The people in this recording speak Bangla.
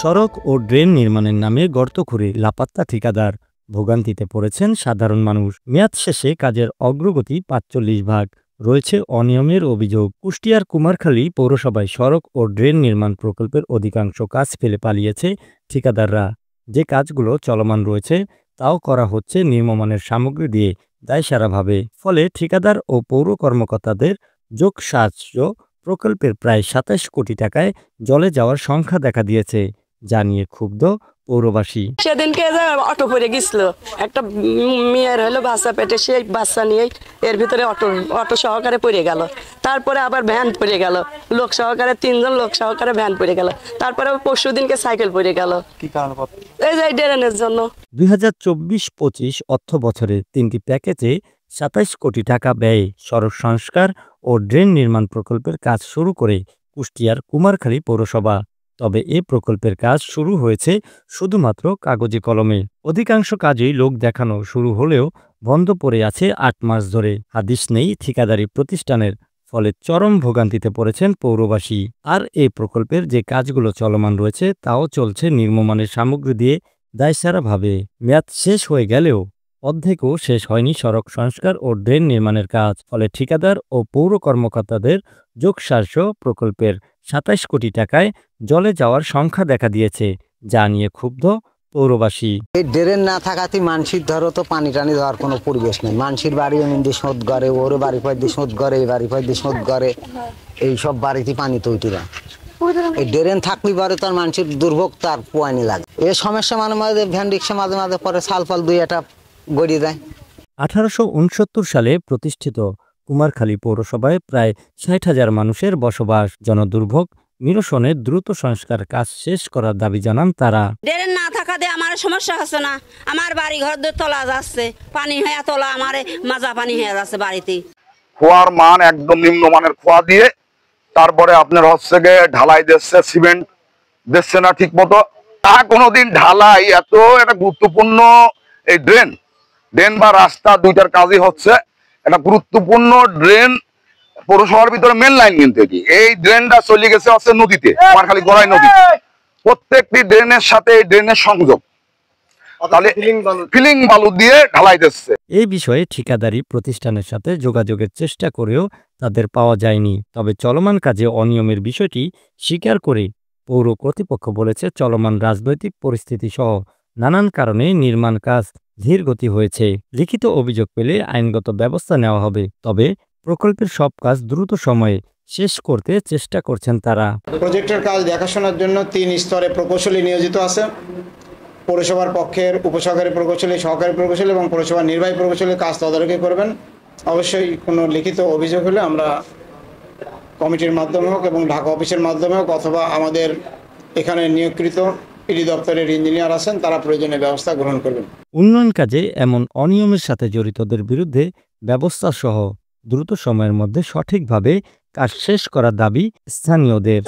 সড়ক ও ড্রেন নির্মাণের নামে গর্ত খুঁড়ে লাপাত্তা ঠিকাদার, ভোগান্তিতে পড়েছেন সাধারণ মানুষ। মেয়াদ শেষে কাজের অগ্রগতি ৪৫ ভাগ, রয়েছে অনিয়মের অভিযোগ। কুষ্টিয়ার কুমারখালী পৌরসভায় সড়ক ও ড্রেন নির্মাণ প্রকল্পের অধিকাংশ কাজ ফেলে পালিয়েছে ঠিকাদাররা। যে কাজগুলো চলমান রয়েছে তাও করা হচ্ছে নিম্নমানের সামগ্রী দিয়ে দায়সারাভাবে। ফলে ঠিকাদার ও পৌর কর্মকর্তাদের যোগসাহায্য প্রকল্পের প্রায় ২৭ কোটি টাকায় জলে যাওয়ার সংখ্যা দেখা দিয়েছে, যা নিয়ে ক্ষুব্ধ পৌরবাসী। সেদিনকে অটো পড়ে গেছিল, একটা মেয়ের হলো বাচ্চা পেটে, সেই বাচ্চা নিয়ে এর ভিতরে অটো সহকারে পড়ে গেল। তারপরে আবার ভ্যান পড়ে গেল, লোক সহকারে ৩ জন লোক সহকারে ভ্যান পড়ে গেল। তারপরে পরশু দিনকে সাইকেল পড়ে গেল, কি কারণে? এই যে ড্রেনের জন্য। ২০২৪-২৫ অর্থ বছরে ৩টি প্যাকেজে ২৭ কোটি টাকা ব্যয়ে সড়ক সংস্কার ও ড্রেন নির্মাণ প্রকল্পের কাজ শুরু করে কুষ্টিয়ার কুমারখালী পৌরসভা। তবে এ প্রকল্পের কাজ শুরু হয়েছে শুধুমাত্র কাগজে কলমে। অধিকাংশ কাজেই লোক দেখানো শুরু হলেও বন্ধ পড়ে আছে ৮ মাস ধরে। হাদিস নেই ঠিকাদারি প্রতিষ্ঠানের, ফলে চরম ভোগান্তিতে পড়েছেন পৌরবাসী। আর এই প্রকল্পের যে কাজগুলো চলমান রয়েছে তাও চলছে নিম্নমানের সামগ্রী দিয়ে দায়সারাভাবে। মেয়াদ শেষ হয়ে গেলেও অর্ধেকও শেষ হয়নি সড়ক সংস্কার ও ড্রেন নির্মাণের কাজ। ফলে ঠিকাদার ও পৌর কর্মকর্তাদের যোগসাহায্য প্রকল্পের ২৭ কোটি টাকায় জলে যাওয়ার সংখ্যা দেখা দিয়েছে, যা নিয়ে ক্ষুব্ধ পৌরবাসী। এই ড্রেন না থাকাতে মানুষের ধরো তো পানি টানি দেওয়ার কোনো পরিবেশ নেই। মানুষের বাড়ি এমনি দিয়ে শোধ করে, ওর বাড়ি পয় দিয়ে শোধ করে, এই বাড়ি পয় দিয়ে শোধ করে, এইসব বাড়িতে পানি তৈরি না। এই ড্রেন থাকলে পরে তার মানুষের দুর্ভোগ তার পোয়ানি লাগে। এই সমস্যা মাঝে মাঝে ভ্যান রিক্সা মাঝে মাঝে পরে সালফাল দুই একটা গড়িয়ে দেয়। ১৮৬৯ সালে প্রতিষ্ঠিত কুমারখালী পৌরসভায় প্রায় ৬০,০০০ মানুষের বসবাস। জনদুর্ভোগ নিরসনে দ্রুত সংস্কার কাজ শেষ করার দাবি জানান তারা। ড্রেন না থাকা দিয়ে আমার সমস্যা হচ্ছে না, আমার বাড়ি ঘর তোলা যাচ্ছে, পানি হয়ে তোলা, আমার মাজা পানি হয়ে যাচ্ছে বাড়িতে। খোয়ার মান একদম নিম্নমানের খোয়া দিয়ে, তারপরে আপনার হচ্ছে গিয়ে ঢালাই দিচ্ছে, সিমেন্ট দিচ্ছে না ঠিক মতো। তা কোনোদিন ঢালাই এত একটা গুরুত্বপূর্ণ এই ড্রেন বা রাস্তা দুইটার কাজই হচ্ছে একটা গুরুত্বপূর্ণ ড্রেন পৌরসভার ভিতরে মেন লাইন, কিন্তু এই ড্রেনটা চলে গেছে হচ্ছে নদীতে, কুমারখালী গড়াই নদী। প্রত্যেকটি ড্রেনের সাথে এই ড্রেনের সংযোগ, তাহলে ফিলিং বালু দিয়ে ঢালাই দিচ্ছে। এই বিষয়ে ঠিকাদারি প্রতিষ্ঠানের সাথে যোগাযোগের চেষ্টা করেও তাদের পাওয়া যায়নি। তবে চলমান কাজে অনিয়মের বিষয়টি স্বীকার করে পৌর কর্তৃপক্ষ বলেছে, চলমান রাজনৈতিক পরিস্থিতি সহ নানান কারণে নির্মাণ কাজ ধীরগতি হয়েছে। লিখিত অভিযোগ পেলে আইনগত ব্যবস্থা নেওয়া হবে। তবে প্রকল্পের সব কাজ দ্রুত সময়ে শেষ করতে চেষ্টা করছেন তারা। প্রজেক্টের কাজ দেখাশোনার জন্য ৩ স্তরে প্রকৌশলী নিয়োজিত আছে। পৌরসভার পক্ষের উপসহকারী প্রকৌশলী, সহকারী প্রকৌশলী এবং পৌরসভার নির্বাহী প্রকৌশলী কাজ তদারকি করবেন। অবশ্যই কোনো লিখিত অভিযোগ হলে আমরা কমিটির মাধ্যমে হোক এবং ঢাকা অফিসের মাধ্যমে হোক অথবা আমাদের এখানে নিয়োগকৃত পিডি দপ্তরের ইঞ্জিনিয়ার আছেন, তারা প্রয়োজনীয় ব্যবস্থা গ্রহণ করবেন। উন্নয়ন কাজে এমন অনিয়মের সাথে জড়িতদের বিরুদ্ধে ব্যবস্থা সহ দ্রুত সময়ের মধ্যে সঠিকভাবে কাজ শেষ করার দাবি স্থানীয়দের।